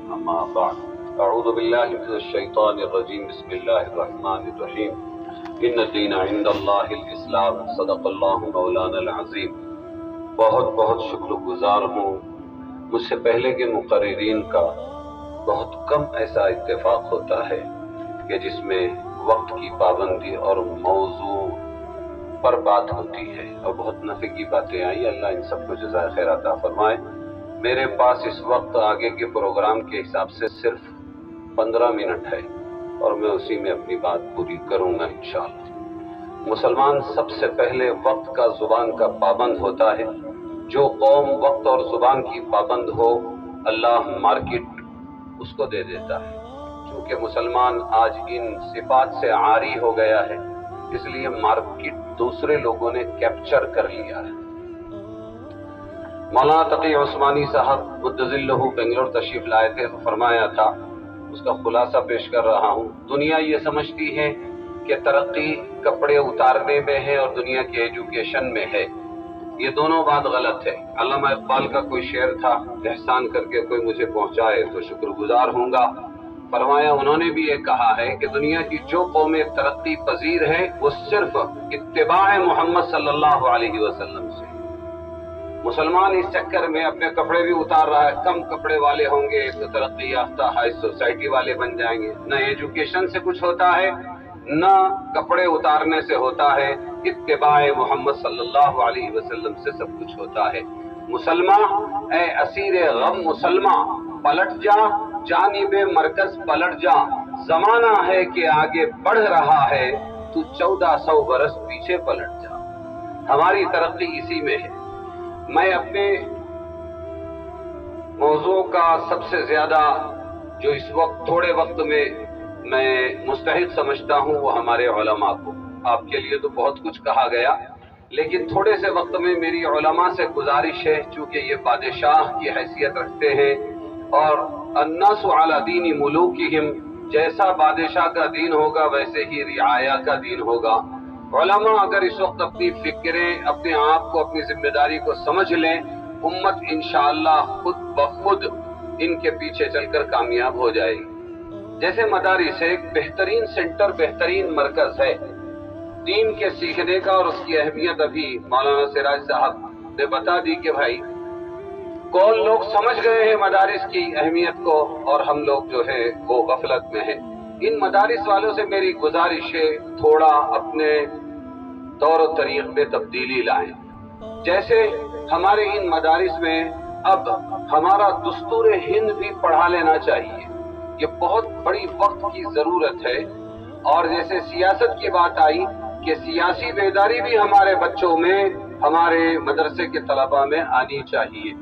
أما بعد أعوذ بالله من الشيطان الرجيم بسم الله الرحمن الرحيم إن الدين عند الله الإسلام صدق الله مولانا العظيم۔ بہت بہت شکر گزار ہوں مجھ سے پہلے کے مقررین کا۔ بہت کم ایسا اتفاق ہوتا ہے کہ جس میں وقت کی پابندی اور موضوع پر بات ہوتی ہے، اور بہت نفع کی باتیں آئی۔ اللہ ان سب کو جزائے خیر عطا فرمائے۔ میرے پاس اس وقت آگے کے پروگرام کے حساب سے صرف 15 منٹ ہے، اور میں اسی میں اپنی بات پوری کروں گا انشاءاللہ۔ مسلمان سب سے پہلے وقت کا، زبان کا پابند ہوتا ہے۔ جو قوم وقت اور زبان کی پابند ہو، اللہ مارکیٹ اس کو دے دیتا ہے۔ چونکہ مسلمان آج ان صفات سے عاری ہو گیا ہے، اس لیے مارکیٹ دوسرے لوگوں نے کیپچر کر لیا ہے۔ مولانا تقی عثمانی صاحب مدظلہ بنگلور تشریف لائے تھے، تو فرمایا تھا، اس کا خلاصہ پیش کر رہا ہوں۔ دنیا یہ سمجھتی ہے کہ ترقی کپڑے اتارنے میں ہے اور دنیا کی ایجوکیشن میں ہے۔ یہ دونوں بات غلط ہے۔ علامہ اقبال کا کوئی شعر تھا، احسان کر کے کوئی مجھے پہنچائے تو شکر گزار ہوں گا۔ فرمایا انہوں نے بھی یہ کہا ہے کہ دنیا کی جو قومیں ترقی پذیر ہیں وہ صرف اتباع محمد صلی اللہ علیہ وسلم سے۔ مسلمان اس چکر میں اپنے کپڑے بھی اتار رہا ہے۔ کم کپڑے والے ہوں گے تو ترقی یافتہ ہائی سوسائٹی والے بن جائیں گے۔ نہ ایجوکیشن سے کچھ ہوتا ہے، نہ کپڑے اتارنے سے ہوتا ہے۔ اتباع محمد صلی اللہ علیہ وسلم سے سب کچھ ہوتا ہے۔ مسلمان اے اسیر غم مسلمان، پلٹ جا جانب مرکز پلٹ جا۔ زمانہ ہے کہ آگے بڑھ رہا ہے، تو 1400 برس پیچھے پلٹ جا۔ ہماری ترقی اسی میں ہے۔ میں اپنے موضوع کا سب سے زیادہ جو اس وقت تھوڑے وقت میں مستحق سمجھتا ہوں وہ ہمارے علماء کو۔ آپ کے لیے تو بہت کچھ کہا گیا، لیکن تھوڑے سے وقت میں میری علماء سے گزارش ہے، چونکہ یہ بادشاہ کی حیثیت رکھتے ہیں، اور الناس علی دین ملوکہم، جیسا بادشاہ کا دین ہوگا ویسے ہی رعایا کا دین ہوگا۔ علماء اگر اس وقت اپنی فکریں، اپنے آپ کو، اپنی ذمہ داری کو سمجھ لیں، امت انشاءاللہ خود بخود ان کے پیچھے چل کر کامیاب ہو جائے گی۔ جیسے مدارس ایک بہترین سینٹر، بہترین مرکز ہے دین کے سیکھنے کا، اور اس کی اہمیت ابھی مولانا سراج صاحب نے بتا دی کہ بھائی کون لوگ سمجھ گئے ہیں مدارس کی اہمیت کو، اور ہم لوگ جو ہے وہ غفلت میں ہیں۔ ان مدارس والوں سے میری گزارش ہے تھوڑا اپنے طور و طریق میں تبدیلی لائیں۔ جیسے ہمارے ان مدارس میں اب ہمارا دستور ہند بھی پڑھا لینا چاہیے، یہ بہت بڑی وقت کی ضرورت ہے۔ اور جیسے سیاست کی بات آئی کہ سیاسی بیداری بھی ہمارے بچوں میں، ہمارے مدرسے کے طلباء میں آنی چاہیے۔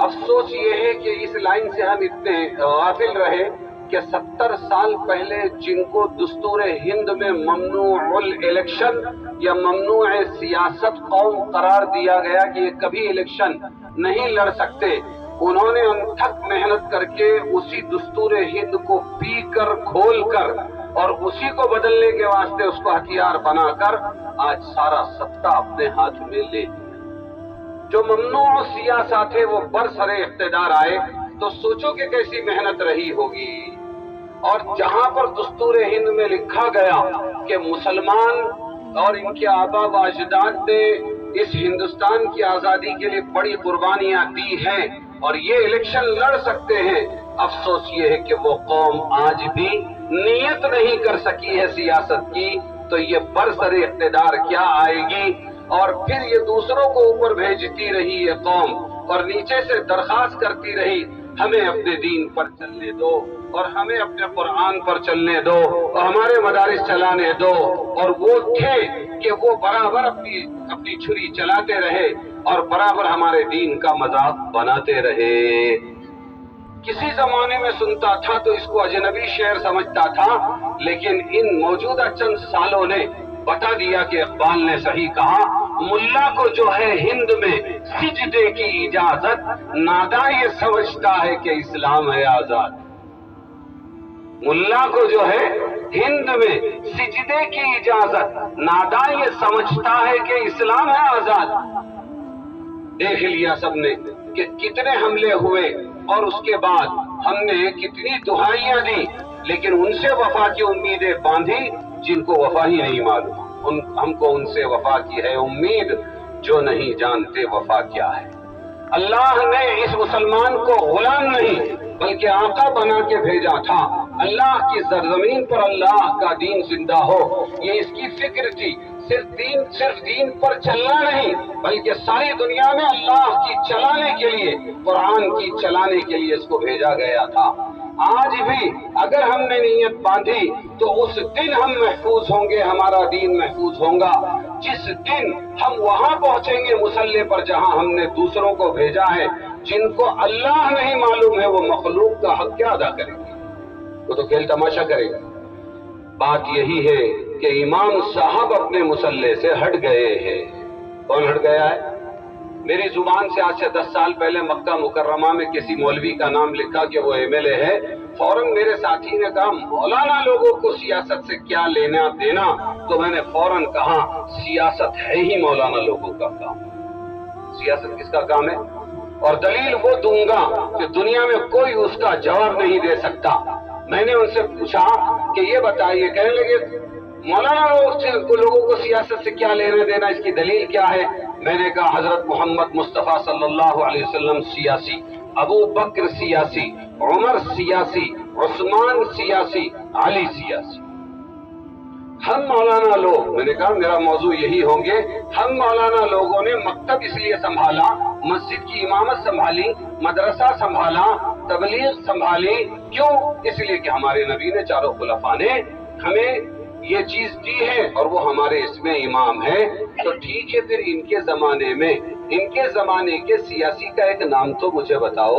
افسوس یہ ہے کہ اس لائن سے ہم اتنے غافل رہے کہ 70 سال پہلے جن کو دستور ہند میں ممنوع الیکشن یا ممنوع سیاست قوم قرار دیا گیا کہ یہ کبھی الیکشن نہیں لڑ سکتے، انہوں نے انتھک محنت کر کے اسی دستور ہند کو پی کر، کھول کر، اور اسی کو بدلنے کے واسطے اس کو ہتھیار بنا کر آج سارا سطح اپنے ہاتھ میں لے لیا۔ جو ممنوع سیاست تھے وہ برسر اقتدار آئے، تو سوچو کہ کیسی محنت رہی ہوگی۔ اور جہاں پر دستور ہند میں لکھا گیا کہ مسلمان اور ان کے آبا و اجداد نے اس ہندوستان کی آزادی کے لیے بڑی قربانیاں دی ہیں اور یہ الیکشن لڑ سکتے ہیں، افسوس یہ ہے کہ وہ قوم آج بھی نیت نہیں کر سکی ہے سیاست کی، تو یہ برسر اقتدار کیا آئے گی؟ اور پھر یہ دوسروں کو اوپر بھیجتی رہی یہ قوم، اور نیچے سے درخواست کرتی رہی ہمیں اپنے دین پر چلنے دو، اور ہمیں اپنے قرآن پر چلنے دو، اور ہمارے مدارس چلانے دو۔ اور وہ تھے کہ وہ برابر اپنی چھری چلاتے رہے اور برابر ہمارے دین کا مذاق بناتے رہے۔ کسی زمانے میں سنتا تھا تو اس کو اجنبی شعر سمجھتا تھا، لیکن ان موجودہ چند سالوں نے بتا دیا کہ اقبال نے صحیح کہا، ملا کو جو ہے ہند میں سجدے کی اجازت، ناداں یہ سمجھتا ہے کہ اسلام ہے آزاد۔ ملا کو جو ہے ہند میں سجدے کی اجازت، ناداں یہ سمجھتا ہے کہ اسلام ہے آزاد۔ دیکھ لیا سب نے کہ کتنے حملے ہوئے، اور اس کے بعد ہم نے کتنی دہائیاں دی لیکن ان سے وفا کی امیدیں باندھی جن کو وفا ہی نہیں معلوم. ہم کو ان سے وفا کی ہے امید جو نہیں جانتے وفا کیا ہے. اللہ نے اس مسلمان کو غلام نہیں بلکہ آقا بنا کے بھیجا تھا. اللہ کی سرزمین پر اللہ کا دین زندہ ہو یہ اس کی فکر تھی. صرف دین پر چلنا نہیں بلکہ ساری دنیا میں اللہ کی چلانے کے لیے قرآن کی چلانے کے لیے اس کو بھیجا گیا تھا. آج بھی اگر ہم نے نیت باندھی تو اس دن ہم محفوظ ہوں گے, ہمارا دین محفوظ ہوگا. جس دن ہم وہاں پہنچیں گے مسلح پر جہاں ہم نے دوسروں کو بھیجا ہے, جن کو اللہ نہیں معلوم ہے وہ مخلوق کا حق کیا ادا کریں گے؟ وہ تو کھیل تماشا کرے گا. بات یہی ہے کہ امام صاحب اپنے مسلح سے ہٹ گئے ہیں. کون ہٹ گیا ہے؟ میری زبان سے آج سے 10 سال پہلے مکہ مکرمہ میں کسی مولوی کا نام لکھا کہ وہ MLA ہے. فوراً میرے ساتھی نے کہا مولانا لوگوں کو سیاست سے کیا لینا دینا, تو میں نے فوراً کہا سیاست ہے ہی مولانا لوگوں کا کام. سیاست کس کا کام ہے؟ اور دلیل وہ دوں گا کہ دنیا میں کوئی اس کا جواب نہیں دے سکتا. میں نے ان سے پوچھا کہ یہ بتائیے, کہنے لگے مولانا لوگوں کو سیاست سے کیا لینا دینا, اس کی دلیل کیا ہے؟ میں نے کہا حضرت محمد مصطفیٰ صلی اللہ علیہ وسلم سیاسی, ابو بکر سیاسی, عمر سیاسی, عثمان سیاسی, علی سیاسی. ہم مولانا لوگ, میں نے کہا میرا موضوع یہی ہوں گے, ہم مولانا لوگوں نے مکتب اس لیے سنبھالا, مسجد کی امامت سنبھالی, مدرسہ سنبھالا, تبلیغ سنبھالی. کیوں؟ اس لیے کہ ہمارے نبی نے چاروں خلفاء نے ہمیں یہ چیز دی ہے اور وہ ہمارے اس میں امام ہے. تو ٹھیک ہے, پھر ان کے زمانے میں ان کے زمانے کے سیاسی کا ایک نام تو مجھے بتاؤ.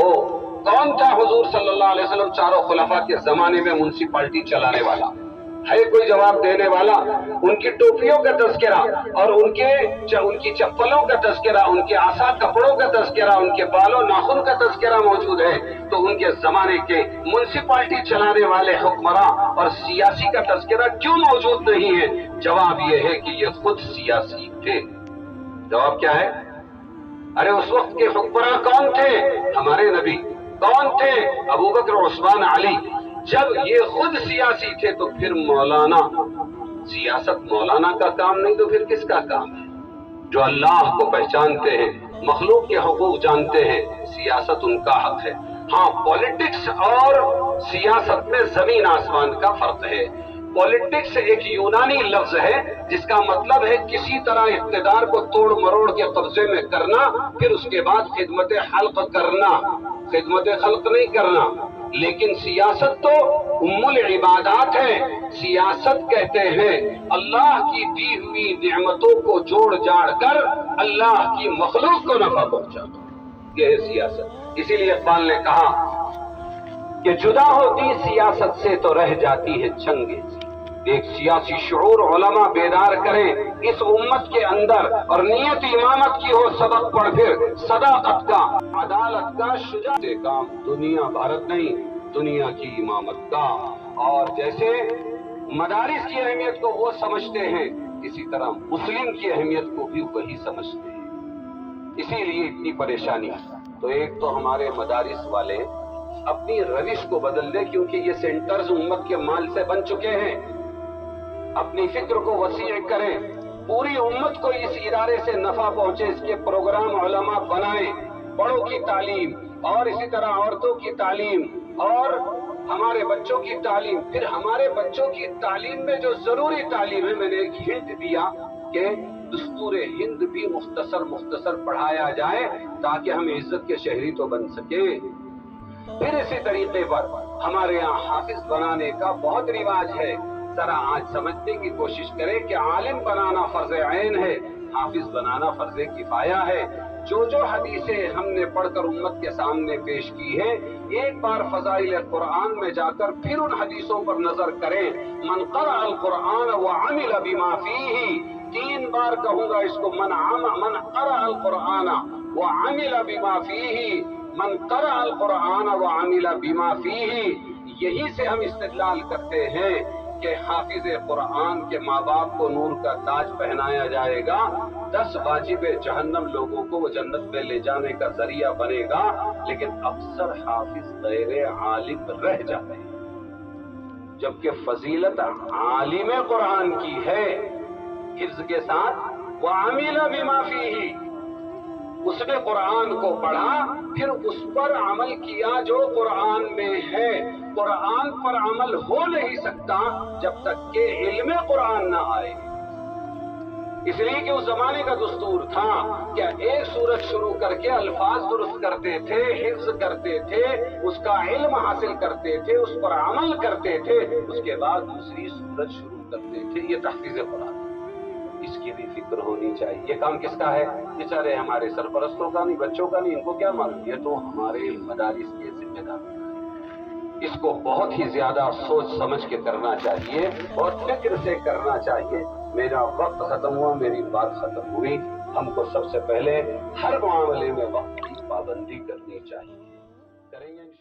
کون تھا حضور صلی اللہ علیہ وسلم چاروں خلفاء کے زمانے میں میونسپلٹی چلانے والا؟ ہے کوئی جواب دینے والا؟ ان کی ٹوپیوں کا تذکرہ اور ان کی چپلوں کا تذکرہ, ان کے آسا کپڑوں کا تذکرہ, ان کے بالوں ناخن کا تذکرہ موجود ہے. تو ان کے زمانے کے میونسپلٹی چلانے والے حکمراں اور سیاسی کا تذکرہ کیوں موجود نہیں ہے؟ جواب یہ ہے کہ یہ خود سیاسی تھے. جواب کیا ہے؟ ارے اس وقت کے حکمراں کون تھے؟ ہمارے نبی. کون تھے؟ ابو بکر, عثمان, علی. جب یہ خود سیاسی تھے تو پھر مولانا, سیاست مولانا کا کام نہیں تو پھر کس کا کام ہے؟ جو اللہ کو پہچانتے ہیں, مخلوق کے حقوق جانتے ہیں, سیاست ان کا حق ہے. ہاں, پولیٹکس اور سیاست میں زمین آسمان کا فرق ہے. پولیٹکس ایک یونانی لفظ ہے جس کا مطلب ہے کسی طرح اقتدار کو توڑ مروڑ کے قبضے میں کرنا, پھر اس کے بعد خدمت خلق کرنا, خدمت خلق نہیں کرنا. لیکن سیاست تو ام العبادات ہے. سیاست کہتے ہیں اللہ کی دی ہوئی نعمتوں کو جوڑ جاڑ کر اللہ کی مخلوق کو نفع پہنچانا, یہ ہے سیاست. اسی لیے اقبال نے کہا کہ جدا ہوتی سیاست سے تو رہ جاتی ہے چنگے. ایک سیاسی شعور علماء بیدار کریں اس امت کے اندر, اور نیت امامت کی ہو سبق پڑھ پھر صداقت کا, عدالت کا, شجاعت کام. دنیا بھارت نہیں, دنیا کی امامت کا. اور جیسے مدارس کی اہمیت کو وہ سمجھتے ہیں اسی طرح مسلم کی اہمیت کو بھی وہی سمجھتے ہیں. اسی لیے اتنی پریشانی. تو ایک تو ہمارے مدارس والے اپنی روش کو بدل دیں, کیونکہ یہ سینٹرز امت کے مال سے بن چکے ہیں. اپنی فکر کو وسیع کریں, پوری امت کو اس ادارے سے نفع پہنچے, اس کے پروگرام علماء بنائیں. بڑوں کی تعلیم اور اسی طرح عورتوں کی تعلیم اور ہمارے بچوں کی تعلیم. پھر ہمارے بچوں کی تعلیم میں جو ضروری تعلیم ہے, میں نے ایک ہنٹ دیا کہ دستور ہند بھی مختصر پڑھایا جائے تاکہ ہم عزت کے شہری تو بن سکیں. پھر اسی طریقے پر ہمارے یہاں حافظ بنانے کا بہت رواج ہے. ذرا آج سمجھنے کی کوشش کریں کہ عالم بنانا فرض عین ہے, حافظ بنانا فرض کفایہ ہے. جو حدیثیں ہم نے پڑھ کر امت کے سامنے پیش کی ہیں, ایک بار فضائل قرآن میں جا کر پھر ان حدیثوں پر نظر کریں. من قرأ القرآن وعمل بما فیہ, 3 بار کہوں گا اس کو, من قرأ القرآن وعمل بما فیہ, من قرأ القرآن وعمل بما فیہ. یہی سے ہم استدلال کرتے ہیں کہ حافظ قرآن کے ماں باپ کو نور کا تاج پہنایا جائے گا، 10 واجب جہنم لوگوں کو وہ جنت میں لے جانے کا ذریعہ بنے گا، لیکن اکثر حافظ غیر عالم رہ جاتے ہیں، جبکہ فضیلت عالم قرآن کی ہے، حفظ کے ساتھ وَعَمِلَ بِمَا فِيهِ، اس نے قرآن کو پڑھا پھر اس پر عمل کیا جو قرآن میں ہے۔ قرآن پر عمل ہو نہیں سکتا جب تک کہ علم قرآن نہ آئے، اس لیے کہ اس زمانے کا دستور تھا کہ ایک سورت شروع کر کے الفاظ درست کرتے تھے، حفظ کرتے تھے، اس کا علم حاصل کرتے تھے، اس پر عمل کرتے تھے، اس کے بعد دوسری سورت شروع کرتے تھے۔ یہ تحفیظ قرآن، اس کی بھی فکر ہونی چاہیے۔ یہ کام کس کا ہے؟ بیچارے ہمارے سرپرستوں کا نہیں، بچوں کا نہیں، ان کو کیا معلوم، یہ تو ہمارے مدارس کے ذمہ دار ہیں۔ اس کو بہت ہی زیادہ سوچ سمجھ کے کرنا چاہیے اور فکر سے کرنا چاہیے۔ میرا وقت ختم ہوا، میری بات ختم ہوئی۔ ہم کو سب سے پہلے ہر معاملے میں وقت کی پابندی کرنی چاہیے، کریں گے۔